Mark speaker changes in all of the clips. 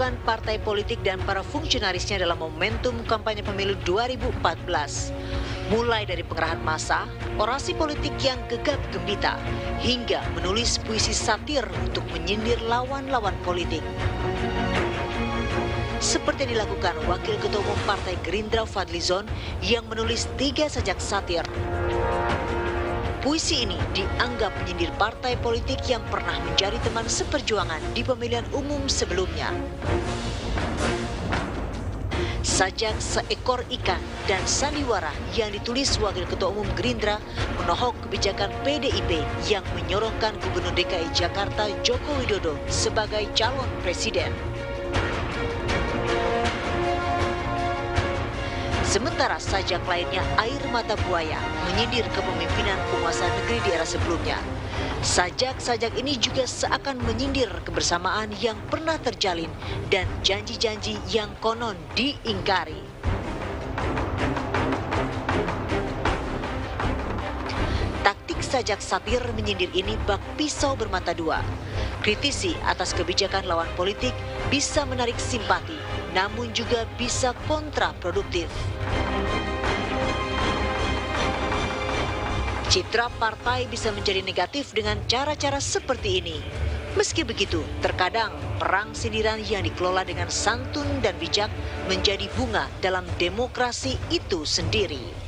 Speaker 1: dukungan partai politik dan para fungsionarisnya dalam momentum kampanye pemilu 2014. Mulai dari pengerahan massa, orasi politik yang gegap gembita, hingga menulis puisi satir untuk menyindir lawan-lawan politik. Seperti yang dilakukan Wakil Ketua Umum Partai Gerindra Fadlizon yang menulis 3 sajak satir. Puisi ini dianggap menyindir partai politik yang pernah menjadi teman seperjuangan di pemilihan umum sebelumnya. Sajak seekor ikan dan sandiwara yang ditulis Wakil Ketua Umum Gerindra menohok kebijakan PDIP yang menyorongkan Gubernur DKI Jakarta Joko Widodo sebagai calon presiden. Sementara sajak lainnya Air Mata Buaya menyindir kepemimpinan penguasa negeri di era sebelumnya. Sajak-sajak ini juga seakan menyindir kebersamaan yang pernah terjalin dan janji-janji yang konon diingkari. Taktik sajak satir menyindir ini bak pisau bermata dua. Kritisi atas kebijakan lawan politik bisa menarik simpati, namun juga bisa kontraproduktif. Citra partai bisa menjadi negatif dengan cara-cara seperti ini. Meski begitu, terkadang perang sindiran yang dikelola dengan santun dan bijak menjadi bunga dalam demokrasi itu sendiri.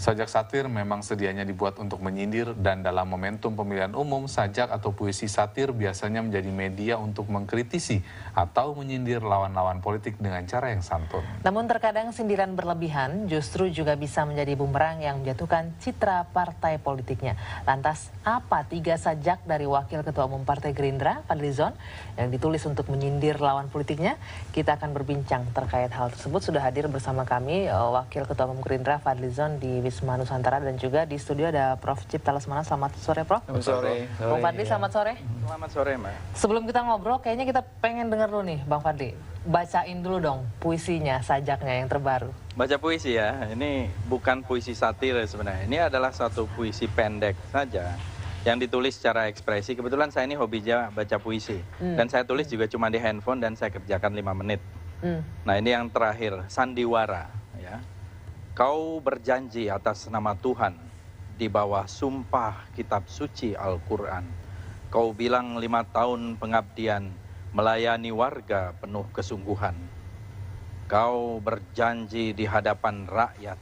Speaker 2: Sajak satir memang sedianya dibuat untuk menyindir dan dalam momentum pemilihan umum, sajak atau puisi satir biasanya menjadi media untuk mengkritisi atau menyindir lawan-lawan politik dengan cara yang santun.
Speaker 3: Namun terkadang sindiran berlebihan justru juga bisa menjadi bumerang yang menjatuhkan citra partai politiknya. Lantas apa 3 sajak dari Wakil Ketua Umum Partai Gerindra, Fadlizon, yang ditulis untuk menyindir lawan politiknya? Kita akan berbincang terkait hal tersebut. Sudah hadir bersama kami Wakil Ketua Umum Gerindra, Fadlizon di Wisma Nusantara, dan juga di studio ada Prof. Cipta Lesmana. Selamat sore, Prof.
Speaker 4: Selamat sore.
Speaker 3: Bang Fadli, selamat sore.
Speaker 4: Selamat sore, Mbak.
Speaker 3: Sebelum kita ngobrol, kayaknya kita pengen dengar dulu nih, Bang Fadli. Bacain dulu dong puisinya, sajaknya yang terbaru.
Speaker 4: Baca puisi ya, ini bukan puisi satir sebenarnya. Ini adalah satu puisi pendek saja yang ditulis secara ekspresi. Kebetulan saya ini hobinya baca puisi. Dan saya tulis juga cuma di handphone dan saya kerjakan 5 menit. Nah, ini yang terakhir, sandiwara. Ya. Kau berjanji atas nama Tuhan di bawah sumpah kitab suci Al-Quran. Kau bilang 5 tahun pengabdian melayani warga penuh kesungguhan. Kau berjanji di hadapan rakyat,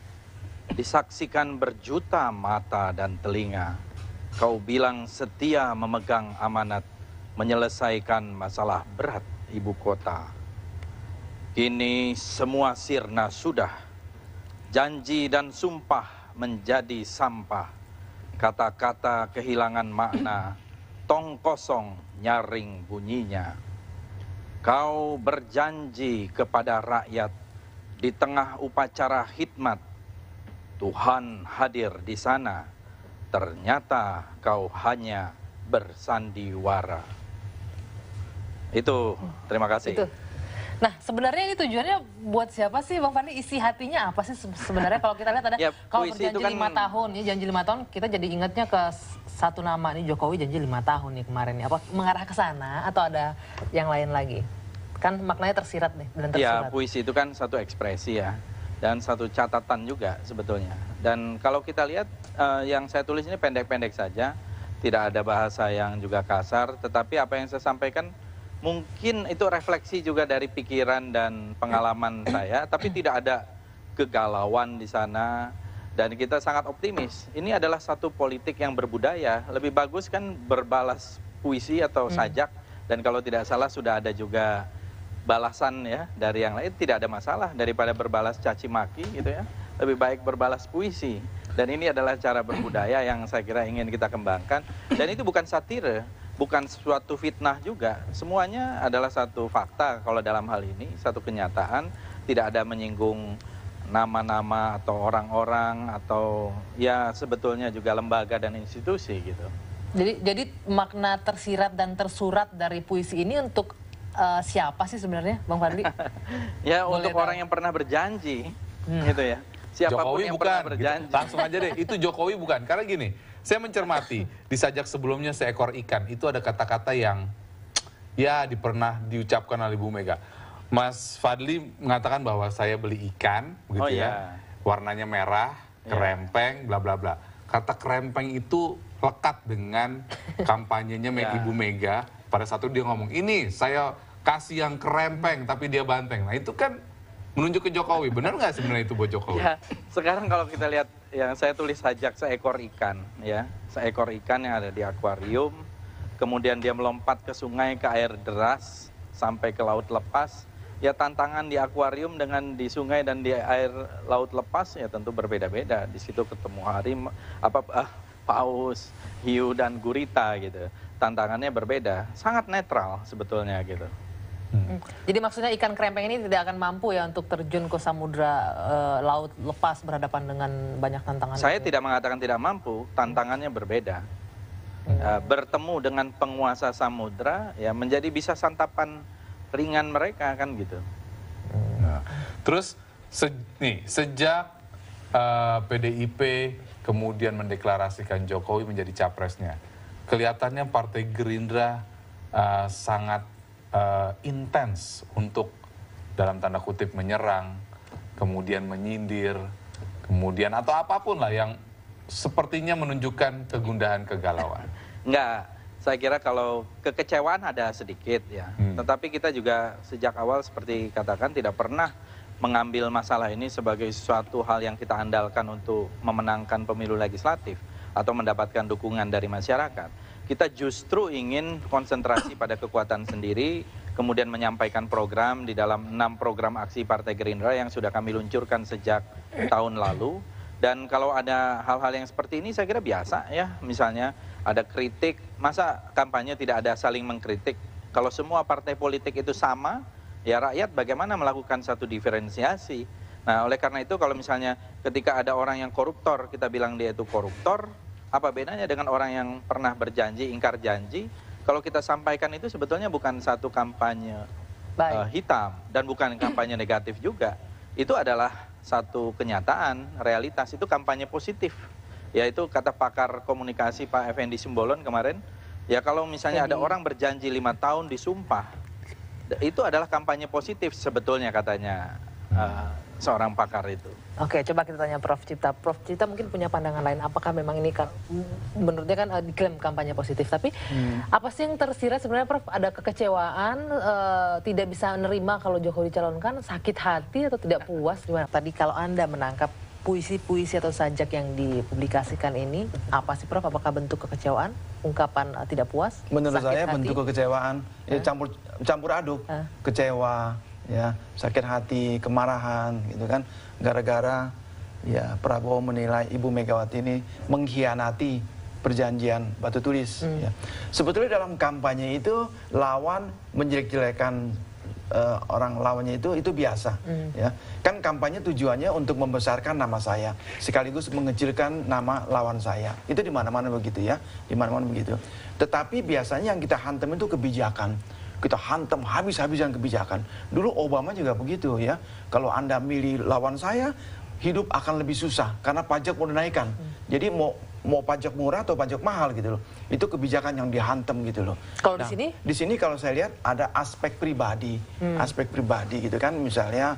Speaker 4: disaksikan berjuta mata dan telinga. Kau bilang setia memegang amanat, menyelesaikan masalah berat ibu kota. Kini semua sirna sudah. Janji dan sumpah menjadi sampah. Kata-kata kehilangan makna, tong kosong nyaring bunyinya. Kau berjanji kepada rakyat di tengah upacara khidmat. Tuhan hadir di sana. Ternyata kau hanya bersandiwara. Itu, terima kasih.
Speaker 3: Itu. Nah, sebenarnya ini tujuannya buat siapa sih, Bang Fadli? Isi hatinya apa sih sebenarnya? Kalau kita lihat ada,
Speaker 4: Ya,
Speaker 3: kalau
Speaker 4: puisi
Speaker 3: berjanji
Speaker 4: itu kan
Speaker 3: 5 tahun, ya janji 5 tahun, kita jadi ingatnya ke satu nama nih, Jokowi janji 5 tahun nih kemarin nih. Apa mengarah ke sana atau ada yang lain lagi? Kan maknanya tersirat nih dan tersurat.
Speaker 4: Ya, puisi itu kan satu ekspresi ya, dan satu catatan juga sebetulnya. Dan kalau kita lihat yang saya tulis ini pendek-pendek saja, tidak ada bahasa yang juga kasar, tetapi apa yang saya sampaikan mungkin itu refleksi juga dari pikiran dan pengalaman saya, tapi tidak ada kegalauan di sana, dan kita sangat optimis. Ini adalah satu politik yang berbudaya, lebih bagus kan berbalas puisi atau sajak, dan kalau tidak salah sudah ada juga balasan ya dari yang lain, tidak ada masalah daripada berbalas caci maki gitu ya, lebih baik berbalas puisi. Dan ini adalah cara berbudaya yang saya kira ingin kita kembangkan, dan itu bukan satire. Bukan suatu fitnah juga, semuanya adalah satu fakta kalau dalam hal ini, satu kenyataan, tidak ada menyinggung nama-nama atau orang-orang atau ya sebetulnya juga lembaga dan institusi gitu.
Speaker 3: Jadi makna tersirat dan tersurat dari puisi ini untuk siapa sih sebenarnya, Bang Fadli?
Speaker 4: Ya, untuk orang yang pernah berjanji gitu ya. Siapapun
Speaker 2: Jokowi
Speaker 4: yang
Speaker 2: bukan,
Speaker 4: pernah berjanji.
Speaker 2: gitu. Langsung aja deh, itu Jokowi bukan. Karena gini, saya mencermati di sajak sebelumnya seekor ikan, itu ada kata-kata yang ya pernah diucapkan oleh Ibu Mega. Mas Fadli mengatakan bahwa saya beli ikan, begitu ya, warnanya merah, kerempeng, bla bla bla. Kata kerempeng itu lekat dengan kampanyenya Ibu Mega. Pada saat itu dia ngomong, ini saya kasih yang kerempeng tapi dia banteng. Nah itu kan menunjuk ke Jokowi. Benar nggak sebenarnya itu buat Jokowi?
Speaker 4: Ya, sekarang kalau kita lihat yang saya tulis sajak seekor ikan, ya, seekor ikan yang ada di akuarium, kemudian dia melompat ke sungai, ke air deras, sampai ke laut lepas. Ya tantangan di akuarium dengan di sungai dan di air laut lepas ya tentu berbeda-beda. Di situ ketemu paus, hiu dan gurita gitu. Tantangannya berbeda, sangat netral sebetulnya gitu.
Speaker 3: Jadi maksudnya ikan kerempeng ini tidak akan mampu ya untuk terjun ke samudra laut lepas berhadapan dengan banyak tantangan.
Speaker 4: Saya tidak mengatakan tidak mampu, tantangannya berbeda. Bertemu dengan penguasa samudra ya menjadi bisa santapan ringan mereka kan gitu.
Speaker 2: Nah, terus sejak PDIP kemudian mendeklarasikan Jokowi menjadi capresnya, kelihatannya Partai Gerindra sangat intens untuk dalam tanda kutip menyerang, kemudian menyindir, kemudian atau apapun lah yang sepertinya menunjukkan kegundahan, kegalauan.
Speaker 4: Enggak. Saya kira kalau kekecewaan ada sedikit ya, tetapi kita juga sejak awal seperti katakan tidak pernah mengambil masalah ini sebagai suatu hal yang kita andalkan untuk memenangkan pemilu legislatif atau mendapatkan dukungan dari masyarakat. Kita justru ingin konsentrasi pada kekuatan sendiri, kemudian menyampaikan program di dalam 6 program aksi Partai Gerindra yang sudah kami luncurkan sejak tahun lalu. Dan kalau ada hal-hal yang seperti ini saya kira biasa ya, misalnya ada kritik, masa kampanye tidak ada saling mengkritik? Kalau semua partai politik itu sama, ya rakyat bagaimana melakukan satu diferensiasi? Nah oleh karena itu kalau misalnya ketika ada orang yang koruptor, kita bilang dia itu koruptor, apa bedanya dengan orang yang pernah berjanji, ingkar janji? Kalau kita sampaikan itu sebetulnya bukan satu kampanye hitam dan bukan kampanye negatif juga. Itu adalah satu kenyataan, realitas, itu kampanye positif. Yaitu kata pakar komunikasi Pak Effendi Simbolon kemarin, ya kalau misalnya ada orang berjanji 5 tahun disumpah, itu adalah kampanye positif sebetulnya katanya seorang pakar itu.
Speaker 3: Oke, coba kita tanya Prof. Cipta. Prof. Cipta mungkin punya pandangan lain, apakah memang ini menurutnya kan diklaim kampanye positif, tapi apa sih yang tersirat sebenarnya Prof? Ada kekecewaan, tidak bisa menerima kalau Jokowi dicalonkan, sakit hati atau tidak puas? Gimana? Tadi kalau Anda menangkap puisi-puisi atau sajak yang dipublikasikan ini, apa sih Prof? Apakah bentuk kekecewaan, ungkapan tidak puas?
Speaker 5: Menurut saya
Speaker 3: hati?
Speaker 5: bentuk kekecewaan, ya campur aduk, kecewa, ya sakit hati, kemarahan, gitu kan, gara-gara ya Prabowo menilai Ibu Megawati ini mengkhianati perjanjian batu tulis. Ya. Sebetulnya dalam kampanye itu lawan menjelek-jelekan orang lawannya itu biasa, ya kan kampanye tujuannya untuk membesarkan nama saya sekaligus mengecilkan nama lawan saya, itu di mana-mana begitu ya, di mana-mana begitu. Tetapi biasanya yang kita hantam itu kebijakan. Kita hantam habis-habisan kebijakan. Dulu Obama juga begitu ya. Kalau Anda milih lawan saya, hidup akan lebih susah karena pajak mau dinaikkan. Jadi mau pajak murah atau pajak mahal gitu loh. Itu kebijakan yang dihantam gitu loh.
Speaker 3: Kalau di sini?
Speaker 5: Di sini kalau saya lihat ada aspek pribadi. Aspek pribadi gitu kan. Misalnya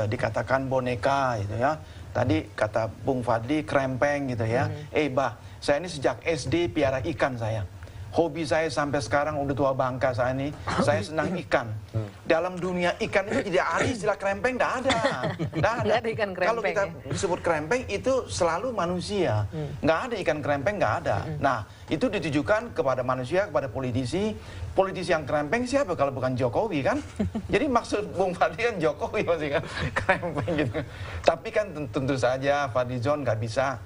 Speaker 5: dikatakan boneka gitu ya. Tadi kata Bung Fadli krempeng gitu ya. Bah, saya ini sejak SD piara ikan saya. Hobi saya sampai sekarang udah tua bangka saya ini, saya senang ikan. Dalam dunia ikan itu tidak ada istilah krempeng, tidak ada. Nggak ada.
Speaker 3: Ikan krempeng,
Speaker 5: kalau kita disebut krempeng itu selalu manusia. Nggak ada ikan krempeng, nggak ada. Nah, itu ditujukan kepada manusia, kepada politisi. Politisi yang krempeng siapa kalau bukan Jokowi kan? Jadi maksud Bung Fadli kan Jokowi pasti kan krempeng gitu. Tapi kan tentu saja Fadlizon nggak bisa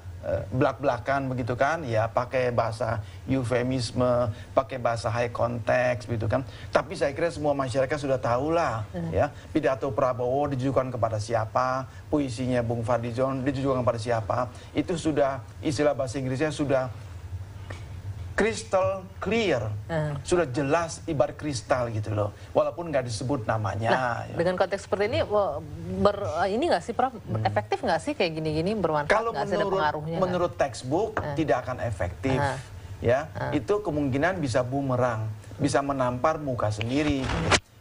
Speaker 5: belak-belakan begitu kan, ya pakai bahasa eufemisme, pakai bahasa high context begitu kan. Tapi saya kira semua masyarakat sudah tahu lah, ya pidato Prabowo ditujukan kepada siapa, puisinya Bung Fadlizon ditujukan kepada siapa, itu sudah istilah bahasa Inggrisnya sudah crystal clear, sudah jelas ibarat kristal gitu loh, walaupun nggak disebut namanya.
Speaker 3: Nah, dengan konteks seperti ini, ini nggak sih Prof, efektif nggak sih kayak gini-gini, bermanfaat
Speaker 5: Kalau
Speaker 3: nggak sih, ada pengaruhnya?
Speaker 5: menurut textbook tidak akan efektif, ya. Itu kemungkinan bisa bumerang, bisa menampar muka sendiri.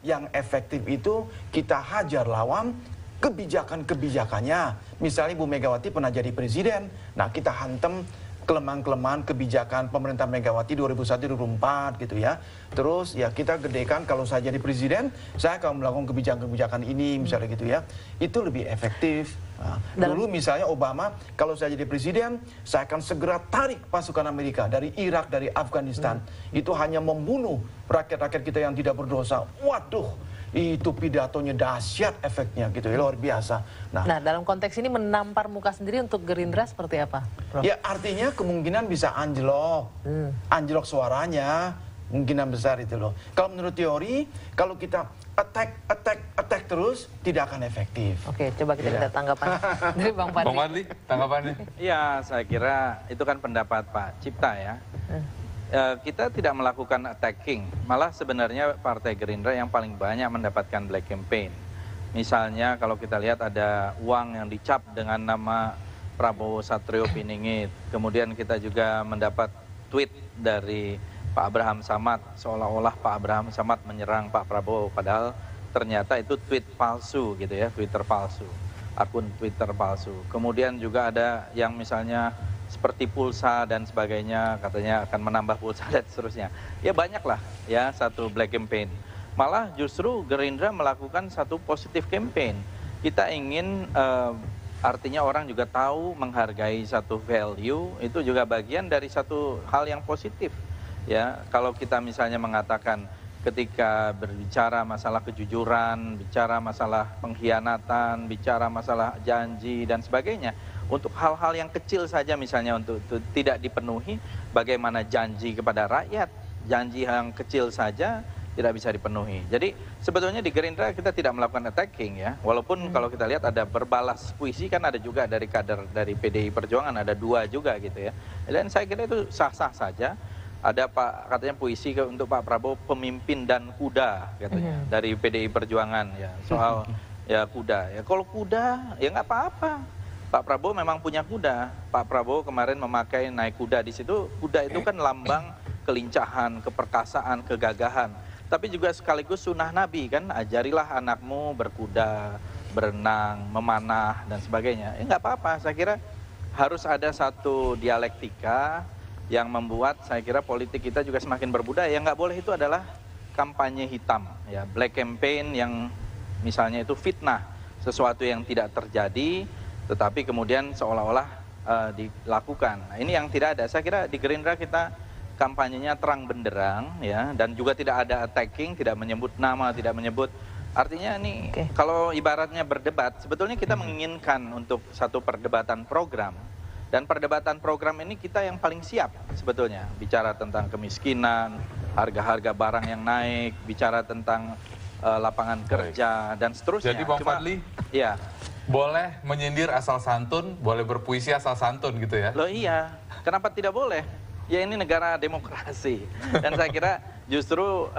Speaker 5: Yang efektif itu kita hajar lawan kebijakan-kebijakannya. Misalnya Bu Megawati pernah jadi presiden, nah kita hantam kelemahan-kelemahan kebijakan pemerintah Megawati 2001-2004 gitu ya. Terus ya kita gedekan, kalau saya jadi presiden, saya akan melakukan kebijakan-kebijakan ini misalnya gitu ya. Itu lebih efektif. Nah, dulu misalnya Obama, kalau saya jadi presiden, saya akan segera tarik pasukan Amerika dari Irak, dari Afghanistan. Itu hanya membunuh rakyat-rakyat kita yang tidak berdosa. Waduh, itu pidatonya dahsyat efeknya gitu ya, luar biasa.
Speaker 3: Nah, dalam konteks ini menampar muka sendiri untuk Gerindra seperti apa, Prof?
Speaker 5: Ya artinya kemungkinan bisa anjlok, anjlok suaranya, kemungkinan besar itu loh. Kalau menurut teori, kalau kita attack terus, tidak akan efektif.
Speaker 3: Oke, coba kita minta tanggapan dari Bang Fadli.
Speaker 2: Bang Fadli, tanggapannya?
Speaker 4: Ya, saya kira itu kan pendapat Pak Cipta ya. Kita tidak melakukan attacking, malah sebenarnya Partai Gerindra yang paling banyak mendapatkan black campaign. Misalnya kalau kita lihat ada uang yang dicap dengan nama Prabowo Satrio Piningit, kemudian kita juga mendapat tweet dari Pak Abraham Samad, seolah-olah Pak Abraham Samad menyerang Pak Prabowo, padahal ternyata itu tweet palsu gitu ya, Twitter palsu, akun Twitter palsu. Kemudian juga ada yang misalnya seperti pulsa dan sebagainya, katanya akan menambah pulsa dan seterusnya. Ya banyaklah ya satu black campaign. Malah justru Gerindra melakukan satu positif campaign. Kita ingin artinya orang juga tahu menghargai satu value, itu juga bagian dari satu hal yang positif. Ya, kalau kita misalnya mengatakan ketika berbicara masalah kejujuran, bicara masalah pengkhianatan, bicara masalah janji dan sebagainya, untuk hal-hal yang kecil saja misalnya untuk tidak dipenuhi, bagaimana janji kepada rakyat, janji yang kecil saja tidak bisa dipenuhi. Jadi sebetulnya di Gerindra kita tidak melakukan attacking ya, walaupun kalau kita lihat ada berbalas puisi kan ada juga dari kader dari PDI Perjuangan, ada 2 juga gitu ya. Dan saya kira itu sah-sah saja. Ada katanya puisi untuk Pak Prabowo, pemimpin dan kuda katanya dari PDI Perjuangan ya, soal ya kuda. Ya kalau kuda ya nggak apa-apa. Pak Prabowo memang punya kuda. Pak Prabowo kemarin memakai naik kuda, di situ kuda itu kan lambang kelincahan, keperkasaan, kegagahan. Tapi juga sekaligus sunnah Nabi kan, ajarilah anakmu berkuda, berenang, memanah dan sebagainya. Ya nggak apa-apa. Saya kira harus ada satu dialektika yang membuat saya kira politik kita juga semakin berbudaya. Yang nggak boleh itu adalah kampanye hitam, ya black campaign yang misalnya itu fitnah, sesuatu yang tidak terjadi, tetapi kemudian seolah-olah dilakukan. Nah, ini yang tidak ada. Saya kira di Gerindra kita kampanyenya terang benderang, ya, dan juga tidak ada attacking, tidak menyebut nama, tidak menyebut. Artinya ini kalau ibaratnya berdebat, sebetulnya kita menginginkan untuk satu perdebatan program. Dan perdebatan program ini kita yang paling siap sebetulnya. Bicara tentang kemiskinan, harga-harga barang yang naik, bicara tentang lapangan kerja, dan seterusnya.
Speaker 2: Jadi Bang Fadli,
Speaker 4: ya,
Speaker 2: boleh menyindir asal santun, boleh berpuisi asal santun gitu ya?
Speaker 4: Loh iya, kenapa tidak boleh? Ya ini negara demokrasi. Dan saya kira justru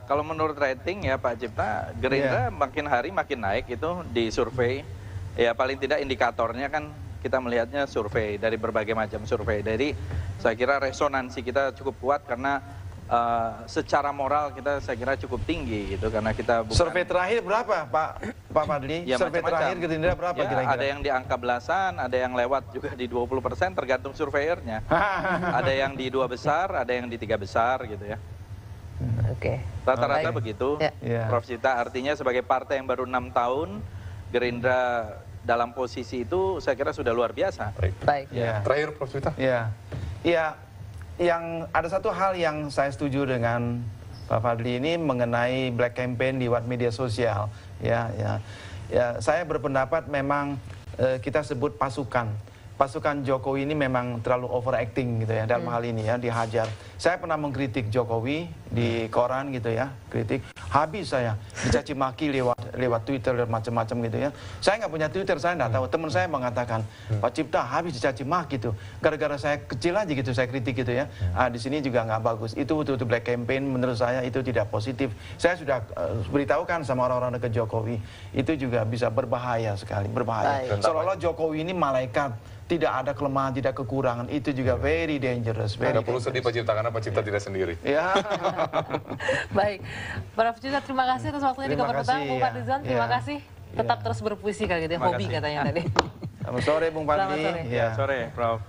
Speaker 4: kalau menurut rating ya Pak Cipta, Gerindra makin hari makin naik itu di survei. Ya paling tidak indikatornya kan kita melihatnya survei, dari berbagai macam survei. Jadi saya kira resonansi kita cukup kuat karena secara moral kita saya kira cukup tinggi gitu, karena kita bukan...
Speaker 5: Survei terakhir berapa Pak Fadli?
Speaker 4: Ya,
Speaker 5: survei terakhir Gerindra berapa
Speaker 4: ya,
Speaker 5: kira-kira?
Speaker 4: Ada yang di angka belasan, ada yang lewat juga di 20%, tergantung surveyornya. Ada yang di 2 besar, ada yang di 3 besar gitu ya.
Speaker 3: Oke.
Speaker 4: Rata-rata begitu, Prof Cita. Artinya sebagai partai yang baru 6 tahun, Gerindra dalam posisi itu saya kira sudah luar biasa.
Speaker 3: Baik.
Speaker 2: Ya. Terakhir Prof Cita.
Speaker 5: Ya, yang ada satu hal yang saya setuju dengan Pak Fadli ini mengenai black campaign di media sosial. Ya, saya berpendapat memang kita sebut pasukan. pasukan Jokowi ini memang terlalu overacting gitu ya dalam hal ini ya, dihajar. Saya pernah mengkritik Jokowi di koran gitu ya, kritik. Habis saya dicaci maki lewat Twitter dan macam-macam gitu ya. Saya nggak punya Twitter, saya nggak tahu. Teman saya mengatakan, Pak Cipta habis dicaci maki gitu. Gara-gara saya kecil aja gitu, saya kritik gitu ya. Di sini juga nggak bagus. Itu betul-betul black campaign, menurut saya itu tidak positif. Saya sudah beritahukan sama orang-orang dekat Jokowi, itu juga bisa berbahaya sekali, berbahaya. Seolah-olah Jokowi ini malaikat, tidak ada kelemahan, tidak kekurangan, itu juga very dangerous.
Speaker 2: Tidak perlu sedih Pak Cipta, karena Pak Cipta tidak sendiri.
Speaker 5: Ya.
Speaker 3: Baik, Prof. Cipta, terima kasih atas waktunya di Kabar Petang. Bung Fadlizon, terima kasih. Tetap terus berpuisi kali gitu ya, hobi katanya tadi.
Speaker 5: Selamat sore Bung Fadli.
Speaker 3: Selamat sore.
Speaker 4: Sore, Prof.